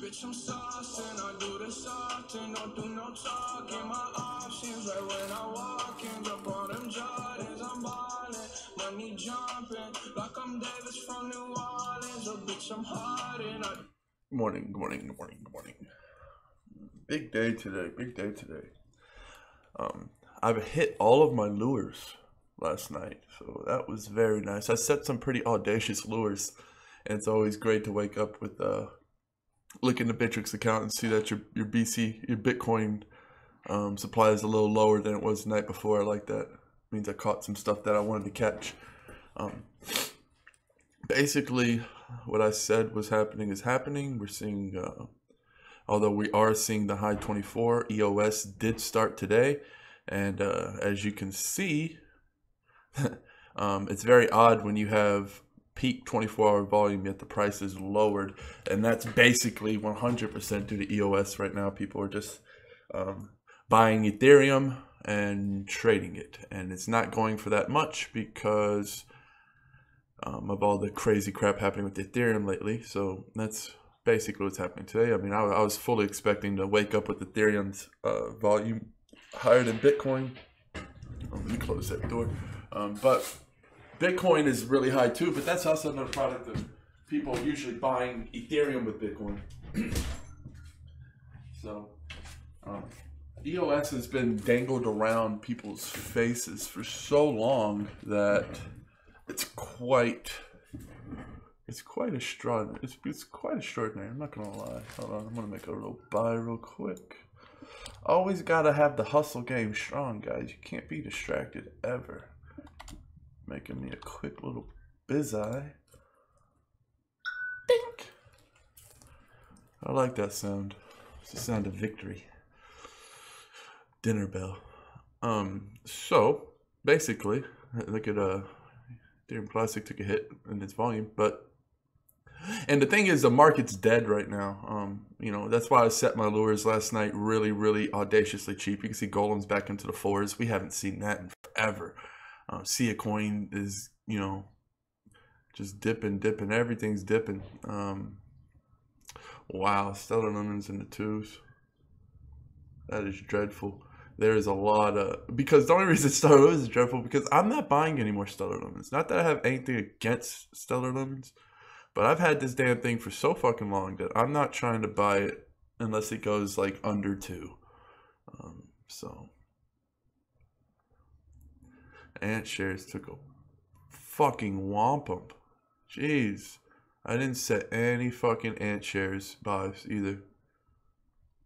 Bitch, I'm saucing, I do this often, don't do no talking. My options right when I walk in, jump on them Jordans, I'm ballin', money jumping, like I'm Davis from New Orleans. Oh, bitch, I'm hardin'. Morning. Big day today. I've hit all of my lures last night, so that was very nice. I set some pretty audacious lures, and it's always great to wake up with look in the Bittrex account and see that your Bitcoin supply is a little lower than it was the night before. I like that. It means I caught some stuff that I wanted to catch. Basically, what I said was happening is happening. We're seeing, although we are seeing the high 24, EOS did start today. And as you can see, it's very odd when you have peak 24-hour volume, yet the price is lowered. And that's basically 100% due to EOS right now. People are just buying Ethereum and trading it. And it's not going for that much because of all the crazy crap happening with Ethereum lately. So that's basically what's happening today. I mean, I was fully expecting to wake up with Ethereum's volume higher than Bitcoin. Let me close that door. But Bitcoin is really high too, but that's also another product of people usually buying Ethereum with Bitcoin. So EOS has been dangled around people's faces for so long that it's quite extraordinary. It's quite extraordinary. I'm not gonna lie. Hold on, I'm gonna make a little buy real quick. Always gotta have the hustle game strong, guys. You can't be distracted ever. Making me a quick little bizeye. Dink. I like that sound. It's the sound of victory. Dinner bell. So basically, look at Ethereum Classic took a hit in its volume, and the thing is, the market's dead right now. You know, that's why I set my lures last night really audaciously cheap. You can see Golem's back into the fours. We haven't seen that in forever. See a coin is, you know, just dipping. Everything's dipping. Wow, Stellar Lemons in the twos. That is dreadful. There is a lot of, because the only reason Stellar Lemons is dreadful because I'm not buying any more Stellar Lemons. Not that I have anything against Stellar Lemons, but I've had this damn thing for so fucking long that I'm not trying to buy it unless it goes like under 2. So Ant shares took a fucking wampum. Jeez, I didn't set any fucking Ant shares buys either.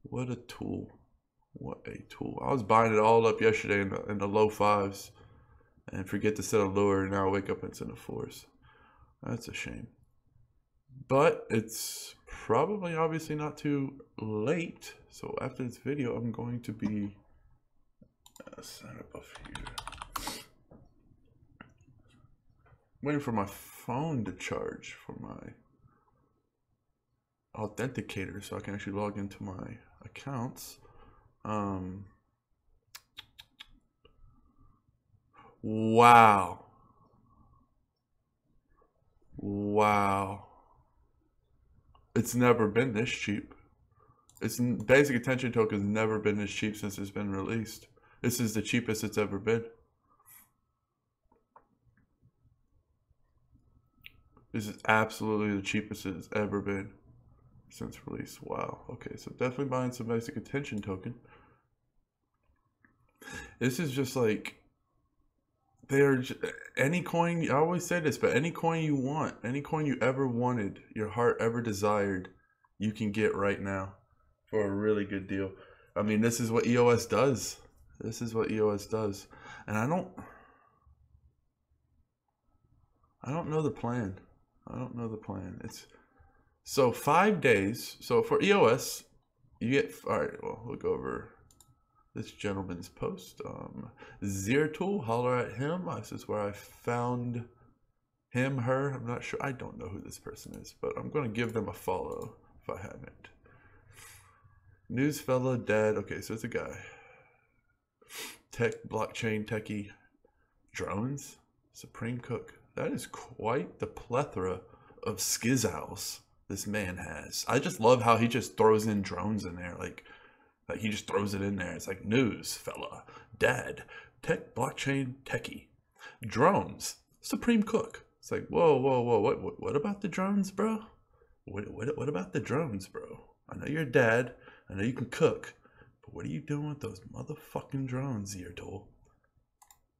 What a tool. What a tool. I was buying it all up yesterday in the low 5s and forget to set a lure, and now I wake up and it's in the 4s. That's a shame. But it's probably obviously not too late. So after this video, I'm going to be sign up off here. Waiting for my phone to charge for my authenticator so I can actually log into my accounts. Wow. It's never been this cheap. Its basic attention token has never been this cheap since it's been released. This is the cheapest it's ever been. This is absolutely the cheapest it's ever been since release. Wow. Okay, so definitely buying some basic attention token. This is just like, any coin, I always say this, but any coin you want, any coin you ever wanted, your heart ever desired, you can get right now for a really good deal. I mean, this is what EOS does. This is what EOS does. And I don't know the plan. I don't know the plan. It's so 5 days. So for EOS, you get, all right, well, we'll go over this gentleman's post. Zertool, holler at him. This is where I found him, her. I'm not sure. I don't know who this person is, but I'm going to give them a follow if I haven't. News fellow, dad. Okay, so it's a guy. Tech, blockchain, techie, drones, supreme cook. That is quite the plethora of schizows this man has. I just love how he just throws in drones in there. Like he just throws it in there. It's like news, fella, dad, tech, blockchain, techie, drones, supreme cook. It's like, whoa, whoa, whoa. What about the drones, bro? What about the drones, bro? I know you're a dad. I know you can cook. But what are you doing with those motherfucking drones, ear tool?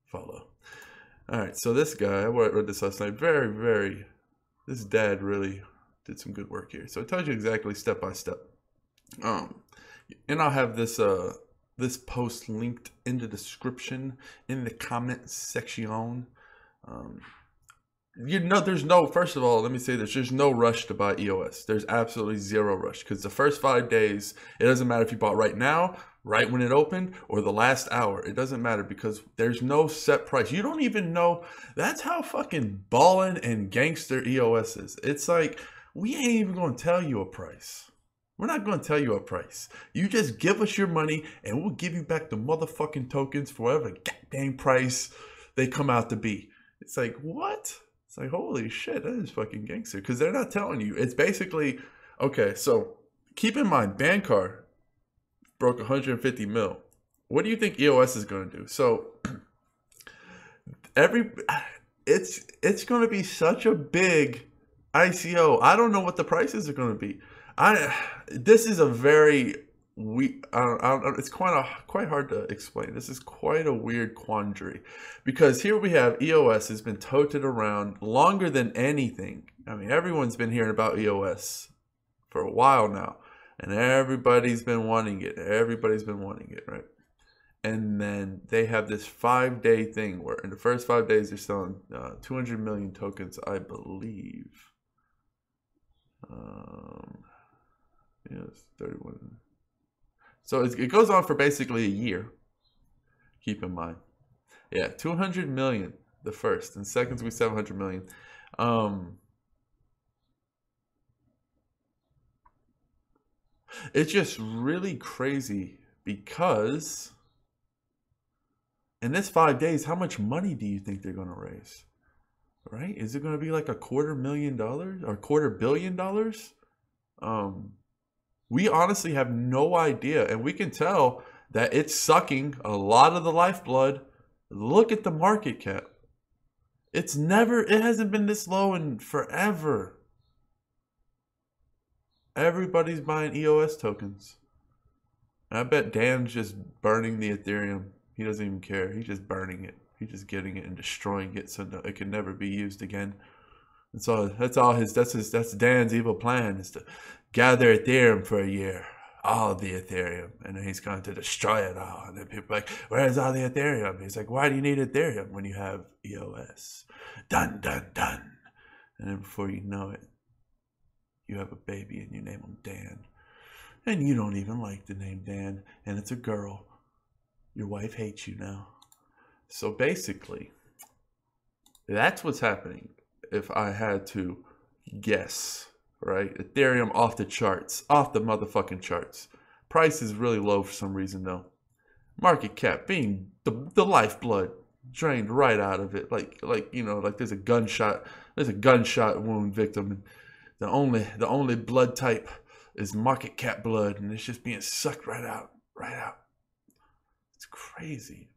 Follow. All right, so this guy, I read this last night. This dad really did some good work here. So it tells you exactly step by step. And I'll have this this post linked in the description in the comment section. First of all, let me say this, there's no rush to buy EOS. There's absolutely zero rush, because the first 5 days, it doesn't matter if you bought right now, right when it opened, or the last hour. It doesn't matter, because there's no set price. You don't even know. That's how fucking ballin' and gangster EOS is. It's like, we ain't even going to tell you a price. We're not going to tell you a price. You just give us your money and we'll give you back the motherfucking tokens for whatever goddamn price they come out to be. It's like, what? It's like, holy shit, that is fucking gangster. Because they're not telling you. It's basically, okay, so keep in mind, Bancard broke 150 mil. What do you think EOS is going to do? So it's going to be such a big ICO. I don't know what the prices are going to be. This is a very it's quite hard to explain. This is quite a weird quandary, because here we have EOS has been toted around longer than anything. I mean, everyone's been hearing about EOS for a while now, and everybody's been wanting it. Everybody's been wanting it, right? And then they have this 5-day thing where in the first 5 days they're selling 200 million tokens, I believe. Yes, 31. So it goes on for basically a year. Keep in mind. Yeah, 200 million the first, and second's we 700 million. It's just really crazy, because in this 5 days, how much money do you think they're going to raise? Right? Is it going to be like $250 million or $250 million? We honestly have no idea, and we can tell that it's sucking a lot of the lifeblood. Look at the market cap. It hasn't been this low in forever. Everybody's buying EOS tokens. And I bet Dan's just burning the Ethereum. He doesn't even care. He's just burning it. He's just getting it and destroying it so it can never be used again. That's Dan's evil plan, is to gather Ethereum for a year, all the Ethereum, and then he's going to destroy it all. And then people are like, where's all the Ethereum? He's like, why do you need Ethereum when you have EOS? Dun, dun, dun. And then before you know it, you have a baby and you name him Dan. And you don't even like the name Dan, and it's a girl. Your wife hates you now. So basically, that's what's happening. If I had to guess, right? Ethereum off the charts, off the motherfucking charts. Price is really low for some reason though. Market cap being the lifeblood drained right out of it. Like you know, like there's a gunshot wound victim, and the only blood type is market cap blood, and it's just being sucked right out. It's crazy.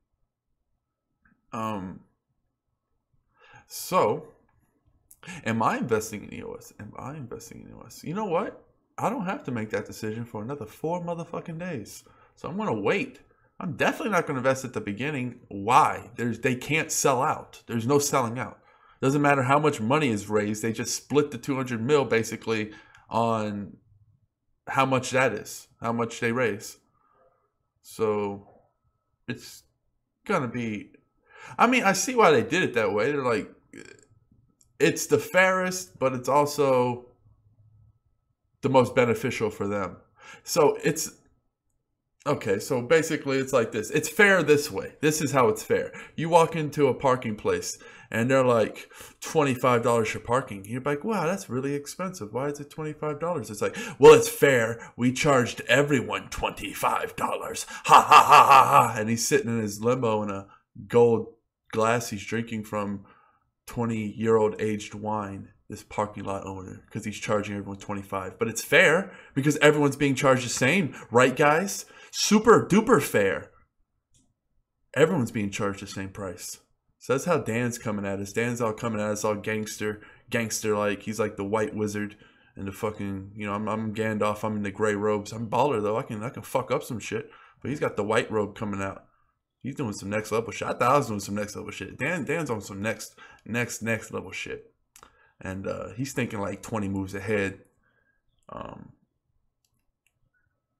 So, am I investing in EOS? You know what? I don't have to make that decision for another 4 motherfucking days. So I'm going to wait. I'm definitely not going to invest at the beginning. Why? They can't sell out. There's no selling out. Doesn't matter how much money is raised. They just split the 200 mil basically on how much that is, how much they raise. So it's going to be, I mean, I see why they did it that way. They're like, it's the fairest, but it's also the most beneficial for them. So it's, okay, so basically it's like this. It's fair this way. This is how it's fair. You walk into a parking place and they're like $25 for parking. You're like, wow, that's really expensive. Why is it $25? It's like, well, it's fair. We charged everyone $25. Ha ha ha ha ha. And he's sitting in his limo in a gold glass he's drinking from 20-year-old aged wine. this parking lot owner, because he's charging everyone 25. But it's fair because everyone's being charged the same, right, guys? Super duper fair. Everyone's being charged the same price. So that's how Dan's coming at us. Dan's all coming at us all gangster like. He's like the white wizard and the fucking, you know, I'm Gandalf. I'm in the gray robes. I'm baller though. I can fuck up some shit. But he's got the white robe coming out. He's doing some next level shit. I thought I was doing some next level shit. Dan's on some next level shit. And he's thinking like 20 moves ahead. And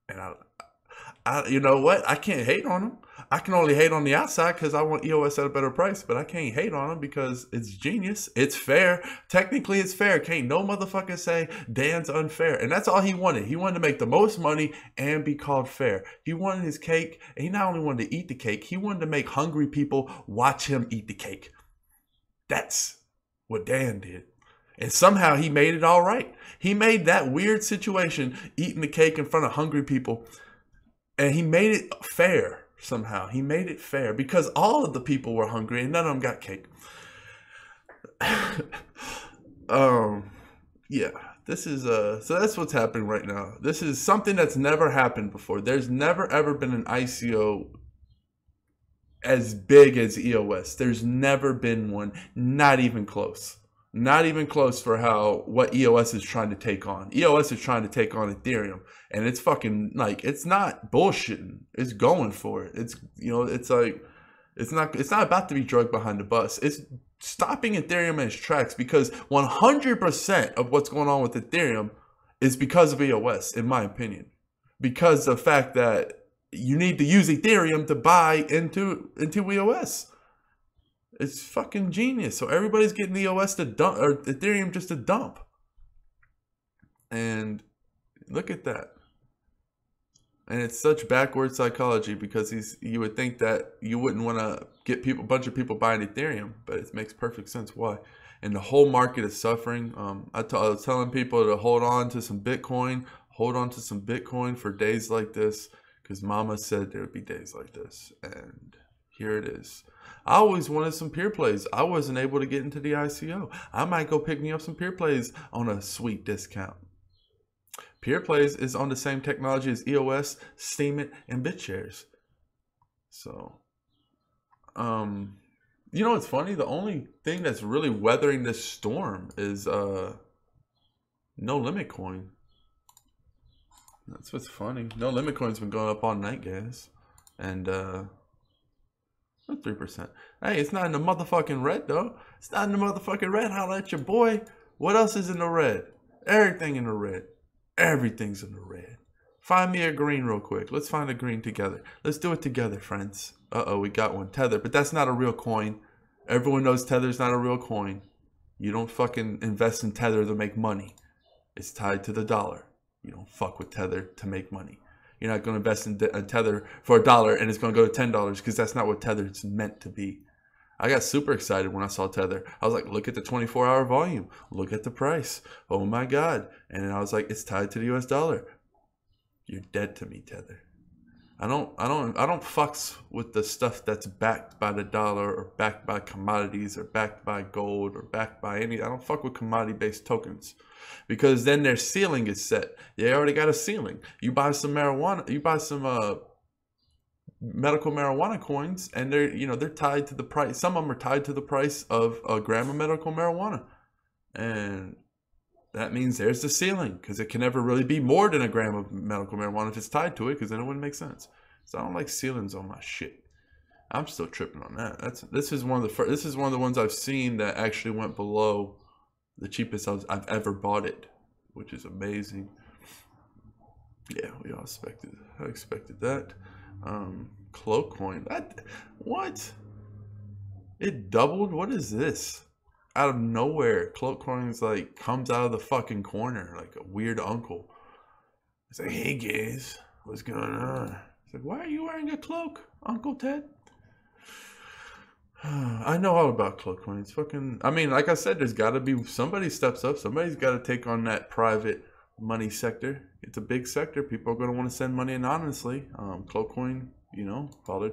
I you know what? I can't hate on him. I can only hate on the outside because I want EOS at a better price, but I can't hate on him because it's genius. It's fair. Technically, it's fair. Can't no motherfucker say Dan's unfair. And that's all he wanted. He wanted to make the most money and be called fair. He wanted his cake, and he not only wanted to eat the cake, he wanted to make hungry people watch him eat the cake. That's what Dan did. And somehow he made it all right. He made that weird situation, eating the cake in front of hungry people, and he made it fair. Somehow he made it fair because all of the people were hungry and none of them got cake. Yeah, this is so that's what's happening right now. This is something that's never happened before. There's never ever been an ICO as big as EOS. There's never been one, not even close. Not even close for what EOS is trying to take on. EOS is trying to take on Ethereum, and it's fucking like, it's not bullshitting. It's going for it. It's, you know, it's like, it's not about to be drugged behind the bus. It's stopping Ethereum in its tracks because 100% of what's going on with Ethereum is because of EOS, in my opinion. Because the fact that you need to use Ethereum to buy into EOS. It's fucking genius. So everybody's getting EOS to dump, or Ethereum just to dump. And look at that. And it's such backward psychology because you would think that you wouldn't want to get a bunch of people buying Ethereum, but it makes perfect sense why. And the whole market is suffering. I was telling people to hold on to some Bitcoin, for days like this, because Mama said there would be days like this, and here it is. I always wanted some peer plays. I wasn't able to get into the ICO. I might go pick me up some peer plays on a sweet discount. Peer plays is on the same technology as EOS, Steemit, and BitShares. So, you know what's funny? The only thing that's really weathering this storm is No Limit Coin. That's what's funny. No Limit Coin's been going up all night, guys. And 3%. Hey, it's not in the motherfucking red, though. It's not in the motherfucking red. Holla at your boy. What else is in the red? Everything in the red. Everything's in the red. Find me a green real quick. Let's find a green together. Let's do it together, friends. Uh-oh, we got one. Tether. But that's not a real coin. Everyone knows Tether's not a real coin. You don't fucking invest in Tether to make money. It's tied to the dollar. You don't fuck with Tether to make money. You're not going to invest in a Tether for $1 and it's going to go to $10 because that's not what Tether is meant to be. I got super excited when I saw Tether. I was like, look at the 24-hour volume. Look at the price. Oh my God. And then I was like, it's tied to the US dollar. You're dead to me, Tether. I don't fucks with the stuff that's backed by the dollar or backed by commodities or backed by gold or backed by any. I don't fuck with commodity-based tokens. Because then their ceiling is set. They already got a ceiling. You buy some marijuana, you buy some medical marijuana coins, and they're tied to the price. Some of them are tied to the price of a gram of medical marijuana, and that means there's the ceiling because it can never really be more than a gram of medical marijuana if it's tied to it, because then it wouldn't make sense. So I don't like ceilings on my shit. I'm still tripping on that. This is one of the ones I've seen that actually went below the cheapest I've ever bought it, which is amazing. Yeah, we all expected. I expected that. Cloak coin. What? It doubled? What is this? Out of nowhere, Cloak coin's like comes out of the fucking corner like a weird uncle. It's like, hey guys, what's going on? It's like, why are you wearing a cloak, Uncle Ted? I know all about cloak coins. Fucking, I mean, like I said, there's got to be somebody steps up. Somebody's got to take on that private money sector. It's a big sector. People are going to want to send money anonymously. Cloak coin, you know, holler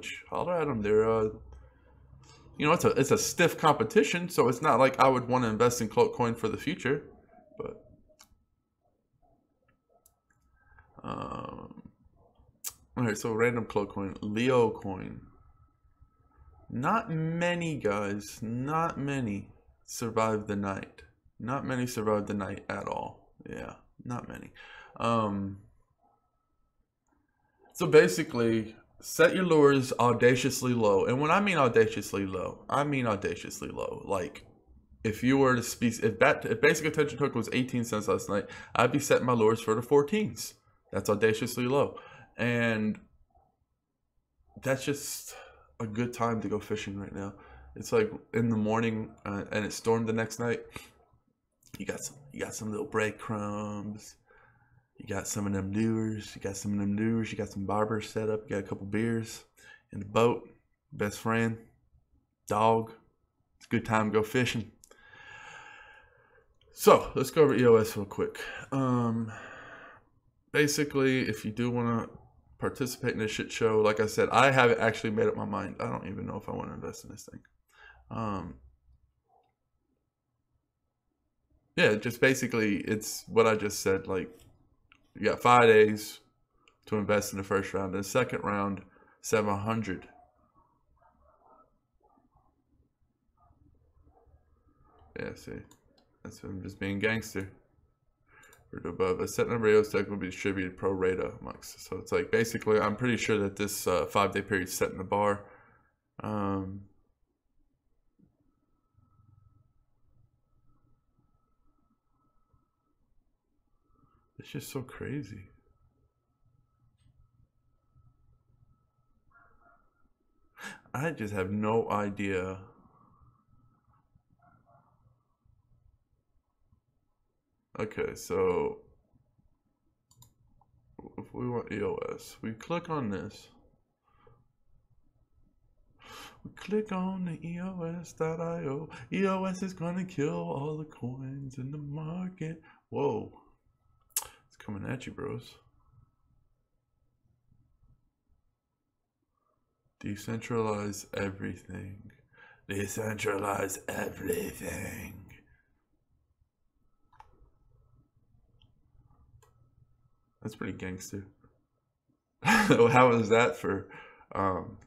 at them. They're you know, it's a stiff competition, so it's not like I would want to invest in Cloakcoin for the future. But all right, so random Cloakcoin, Leo coin. Not many guys, not many survived the night. Not many survived the night at all. Yeah, not many. So basically, set your lures audaciously low. And when I mean audaciously low, I mean audaciously low. Like, if you were to speak, if basic attention token was 18 cents last night, I'd be setting my lures for the 14s. That's audaciously low. And that's just a good time to go fishing right now. It's like in the morning and it stormed the next night. You got some little breadcrumbs. You got some of them lures. You got some barbers set up. You got a couple beers in the boat. Best friend, dog. It's a good time to go fishing. So let's go over EOS real quick. Basically, if you do want to participate in this shit show, like I said, I haven't actually made up my mind. I don't even know if I want to invest in this thing. Yeah, just basically, it's what I just said. Like, you got 5 days to invest in the first round. In the second round, 700. Yeah, see, that's him just being gangster. Above a set number of EOS tokens will be distributed pro rata amongst. So it's like basically, I'm pretty sure that this 5-day period is setting the bar. It's just so crazy. I just have no idea. Okay, so if we want EOS, we click on this. We click on the EOS.io. EOS is gonna kill all the coins in the market. Whoa, it's coming at you, bros. Decentralize everything. Decentralize everything. That's pretty gangster. How is that for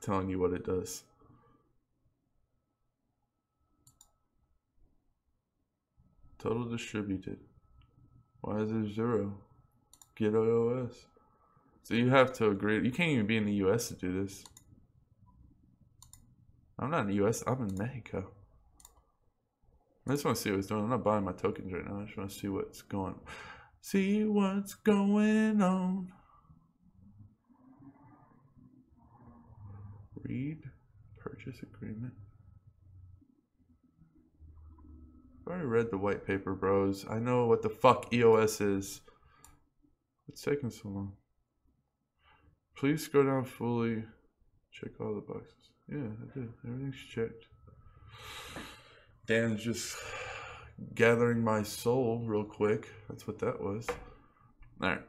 telling you what it does? Total distributed. Why is there 0? Get EOS. So you have to agree. You can't even be in the US to do this. I'm not in the US. I'm in Mexico. I just want to see what it's doing. I'm not buying my tokens right now. I just want to see what's going on. See what's going on. Read purchase agreement. I've already read the white paper, bros. I know what the fuck EOS is. It's taking so long. Please scroll down fully. Check all the boxes. Yeah, I did. Everything's checked. Dan's just gathering my soul real quick. That's what that was. Alright.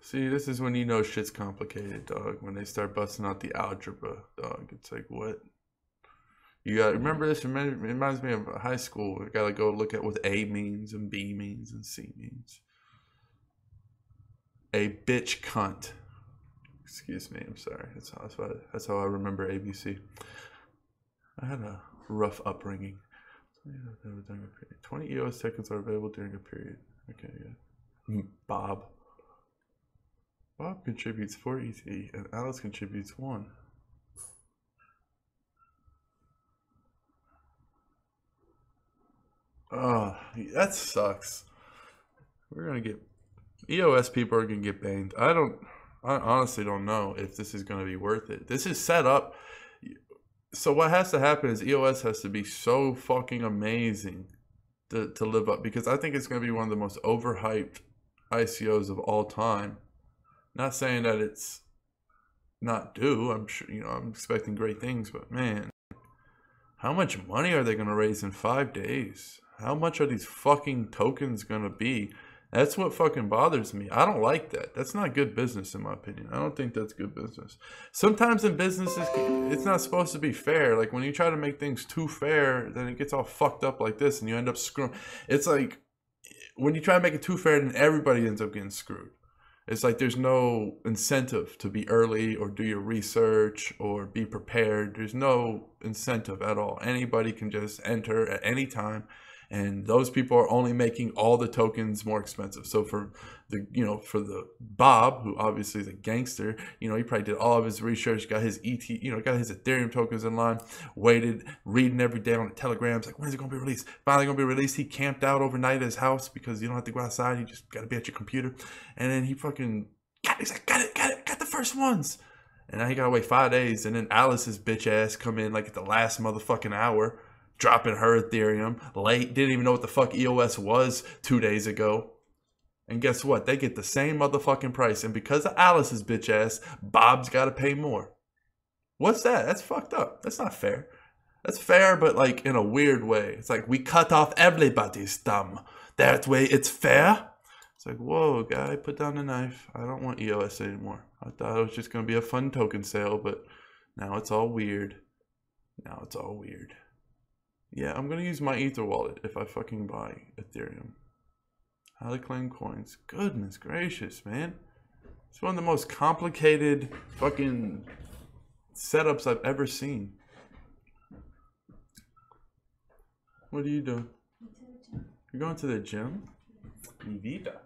See, this is when you know shit's complicated, dog. When they start busting out the algebra, dog. It's like, what? You got, remember this? It reminds me of high school. You gotta go look at what A means and B means and C means. A bitch cunt. Excuse me, I'm sorry. That's how I remember ABC. I had a rough upbringing. 20 EOS tokens are available during a period. Okay, yeah. Bob contributes 4 ETH and Alice contributes 1. Oh, that sucks. We're gonna get EOS people are gonna get banged. I honestly don't know if this is gonna be worth it. This is set up. So what has to happen is EOS has to be so fucking amazing to live up, because I think it's gonna be one of the most overhyped ICOs of all time. Not saying that it's not due. I'm sure, you know, I'm expecting great things, but man, how much money are they gonna raise in 5 days? How much are these fucking tokens gonna be? That's what fucking bothers me. I don't like that. That's not good business, in my opinion. I don't think that's good business. Sometimes in businesses, it's not supposed to be fair. Like when you try to make things too fair, then it gets all fucked up like this, and you end up screwing. It's like when you try to make it too fair, then everybody ends up getting screwed. It's like there's no incentive to be early or do your research or be prepared. There's no incentive at all. Anybody can just enter at any time. And those people are only making all the tokens more expensive. So for the, for the Bob, who obviously is a gangster, he probably did all of his research, got his ETH, got his Ethereum tokens in line, waited, reading every day on the telegrams, like, when is it going to be released? Finally going to be released. He camped out overnight at his house because you don't have to go outside. You just got to be at your computer. And then he fucking, he's like, got the first ones. And now he got to wait 5 days. And then Alice's bitch ass come in like at the last motherfucking hour, dropping her Ethereum late, didn't even know what the fuck EOS was 2 days ago. And guess what? They get the same motherfucking price. And because of Alice's bitch ass, Bob's got to pay more. What's that? That's fucked up. That's not fair. That's fair, but like in a weird way. It's like we cut off everybody's thumb. That way it's fair. It's like, whoa, guy, put down the knife. I don't want EOS anymore. I thought it was just going to be a fun token sale, but now it's all weird. Now it's all weird. Yeah, I'm going to use my Ether wallet if I fucking buy Ethereum. How to claim coins. Goodness gracious, man. It's one of the most complicated fucking setups I've ever seen. What are you doing? You're going to the gym? Mi vida.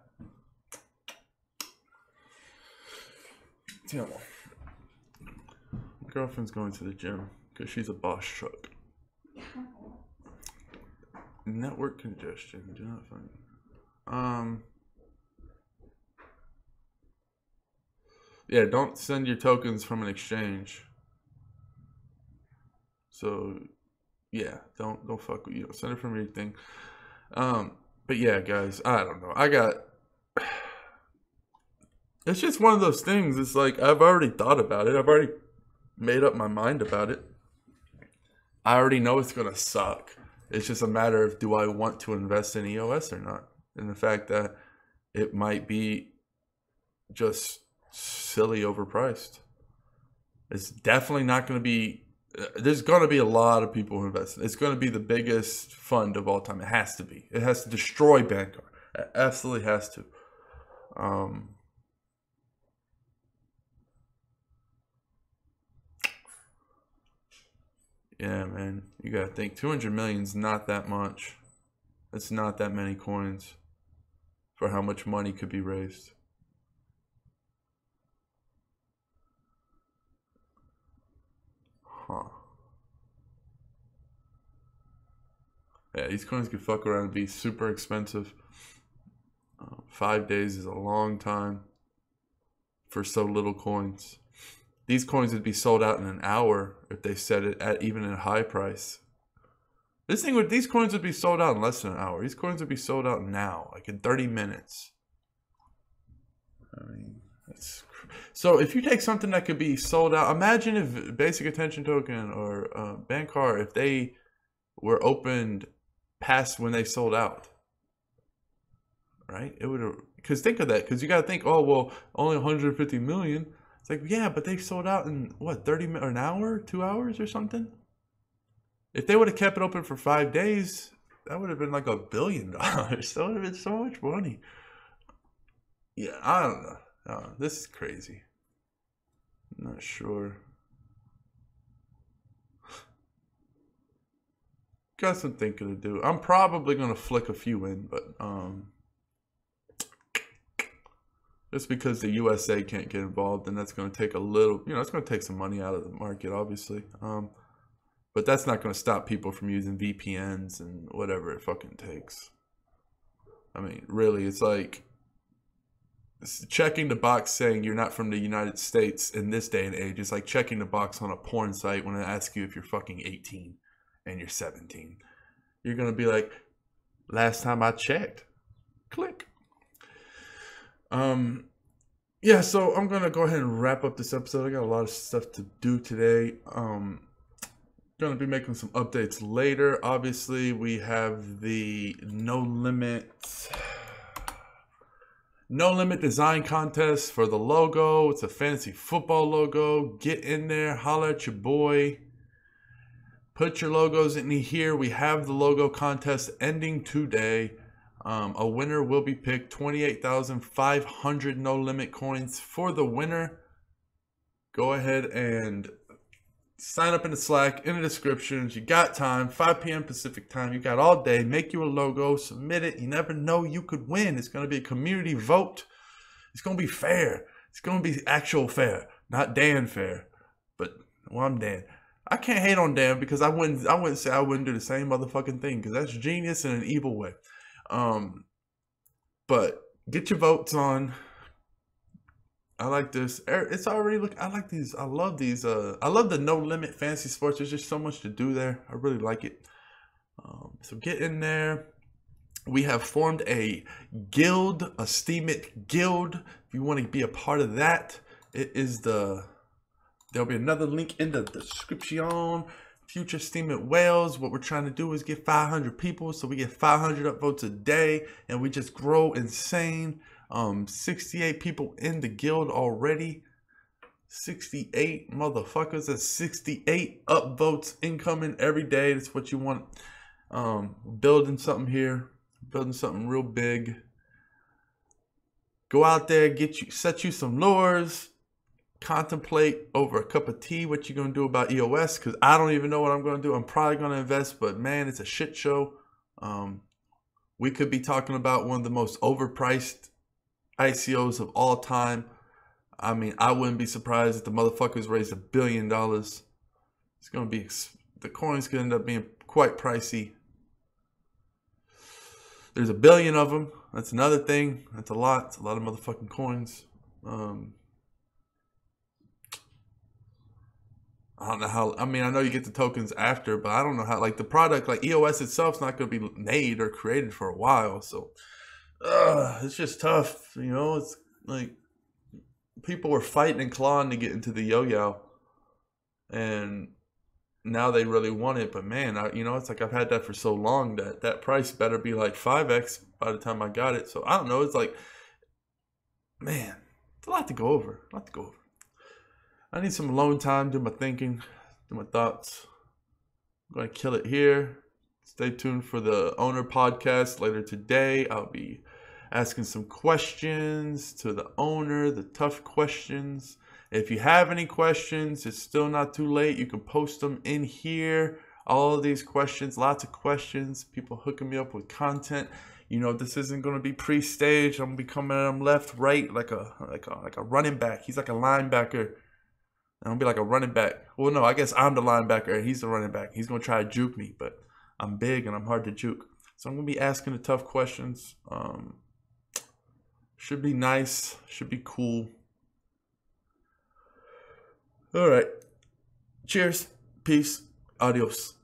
My girlfriend's going to the gym because she's a boss truck. Network congestion. Do not find. Yeah, don't send your tokens from an exchange. So yeah, don't fuck with you. Send it from your thing. But yeah, guys, I don't know. It's just one of those things. It's like I've already thought about it. I've already made up my mind about it. I already know it's gonna suck. It's just a matter of, do I want to invest in EOS or not? And the fact that it might be just silly overpriced. It's definitely not going to be, there's going to be a lot of people who invest. It's going to be the biggest fund of all time. It has to be. It has to destroy Vanguard. It absolutely has to. Yeah, man, you gotta think 200 million is not that much. It's not that many coins for how much money could be raised. Huh. Yeah, these coins could fuck around and be super expensive. 5 days is a long time for so little coins. These coins would be sold out in an hour if they set it at even a high price. These coins would be sold out in less than an hour. These coins would be sold out now, like in 30 minutes. I mean, so if you take something that could be sold out, imagine if Basic Attention Token or Bankar, if they were opened past when they sold out, right? It would, because think of that, because you got to think, oh, well, only 150 million. It's like, yeah, but they sold out in what, 30 minutes, or an hour, 2 hours or something? If they would have kept it open for 5 days, that would have been like $1 billion. That would have been so much money. Yeah, I don't know. This is crazy. I'm not sure. Got some thinking to do. I'm probably gonna flick a few in, but just because the USA can't get involved, and that's going to take a little, it's going to take some money out of the market, obviously. But that's not going to stop people from using VPNs and whatever it fucking takes. I mean, really, it's like checking the box saying you're not from the United States in this day and age. It's like checking the box on a porn site when it asks you if you're fucking 18 and you're 17. You're going to be like, last time I checked. Click. Yeah, so I'm gonna go ahead and wrap up this episode. I got a lot of stuff to do today. Gonna be making some updates later. Obviously, we have the no limit No Limit Design Contest for the logo. It's a fantasy football logo. Get in there, holler at your boy. Put your logos in here. We have the logo contest ending today. A winner will be picked. 28,500 No Limit coins for the winner. Go ahead and sign up in the Slack, in the descriptions. You got time, 5 p.m. Pacific time. You got all day. Make you a logo, submit it. You never know, you could win. It's going to be a community vote. It's going to be fair. It's going to be actual fair, not Dan fair. But, well, I'm Dan. I can't hate on Dan because I wouldn't say I wouldn't do the same motherfucking thing because that's genius in an evil way. But get your votes on. I like this. It's already I like these. I love these. I love the No Limit Fantasy Sports. There's just so much to do there. I really like it. So get in there. We have formed a guild, a Steam It guild. If you want to be a part of that, there'll be another link in the description. Future Steam It Whales. What we're trying to do is get 500 people. So we get 500 upvotes a day. And we just grow insane. 68 people in the guild already. 68 motherfuckers. That's 68 upvotes incoming every day. That's what you want. Building something here. Building something real big. Go out there. Set you some lures. Contemplate over a cup of tea what you're going to do about EOS, because I don't even know what I'm going to do. I'm probably going to invest, but man, it's a shit show. We could be talking about one of the most overpriced ICOs of all time. I mean, I wouldn't be surprised if the motherfuckers raised $1 billion. It's going to be, the coins could end up being quite pricey. There's 1 billion of them. That's another thing. That's a lot. It's a lot of motherfucking coins. I don't know how, I mean, I know you get the tokens after, but I don't know how, like the product, like EOS itself is not going to be made or created for a while. So, it's just tough. You know, it's like people were fighting and clawing to get into the yo-yo. And now they really want it. But man, you know, it's like I've had that for so long that price better be like 5x by the time I got it. So I don't know. It's like, man, it's a lot to go over. A lot to go over. I need some alone time, do my thinking, do my thoughts. I'm going to kill it here. Stay tuned for the owner podcast later today. I'll be asking some questions to the owner, the tough questions. If you have any questions, it's still not too late. You can post them in here. All of these questions, lots of questions. People hooking me up with content. You know, this isn't going to be pre-staged. I'm going to be coming at him left, right, like a running back. He's like a linebacker. I'm going to be like a running back. Well, no, I guess I'm the linebacker and he's the running back. He's going to try to juke me, but I'm big and I'm hard to juke. So I'm going to be asking the tough questions. Should be nice. Should be cool. All right. Cheers. Peace. Adios.